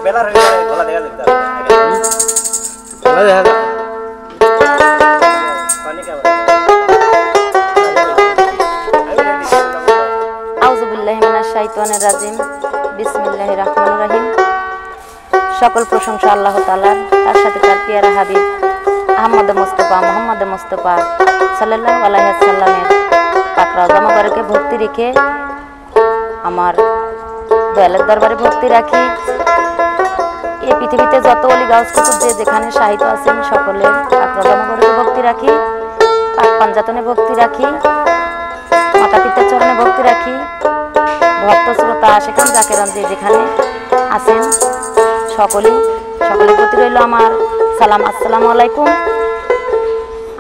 বেলার হয়ে যায় গলা দেখা যাবে গলা দেখা যাবে পানি কেমন আউযু বিল্লাহি মিনাশ শাইতানির রাজিম বিসমিল্লাহির রহমানির রহিম। সকল প্রশংসা আল্লাহ তাআলার, তার সাথে তার পিয়ারা হাবিব আহমদ মুস্তাফা সাল্লাল্লাহু আলাইহি ওয়াসাল্লামের পাক রওজা মোবারকে ভক্তি রেখে আমার দয়ালের দরবারে ভক্তি রাখি। এই পৃথিবীতে যত ওলি গাউস কুতুব যে যেখানে সাহিত্য আছেন সকলের পাক রওজা মোবারকে ভক্তি রাখি, পাক পাঞ্জাতনে ভক্তি রাখি, মাতা পিতার চরণে ভক্তি রাখি। ভক্ত শ্রোতা আশিকান জাকেরান যে যেখানে আছেন সকলের প্রতি রইল আমার সালাম, আসসালামু আলাইকুম।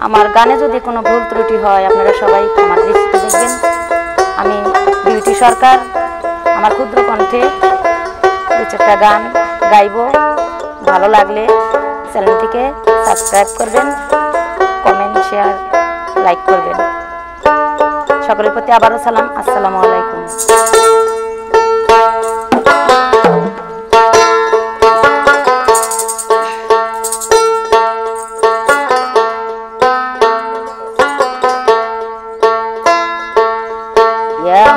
আমার গানে যদি কোনো ভুল ত্রুটি হয় আপনারা সবাই আমার দৃষ্টিতে দেখবেন। আমি বিউটি সরকার, আমার ক্ষুদ্র কণ্ঠে দু চারটা গান গাইব। ভালো লাগলে চ্যানেলটিকে সাবস্ক্রাইব করবেন, কমেন্ট শেয়ার লাইক করবেন। সকলের প্রতি আবারও সালাম, আসসালামু আলাইকুম। Yeah,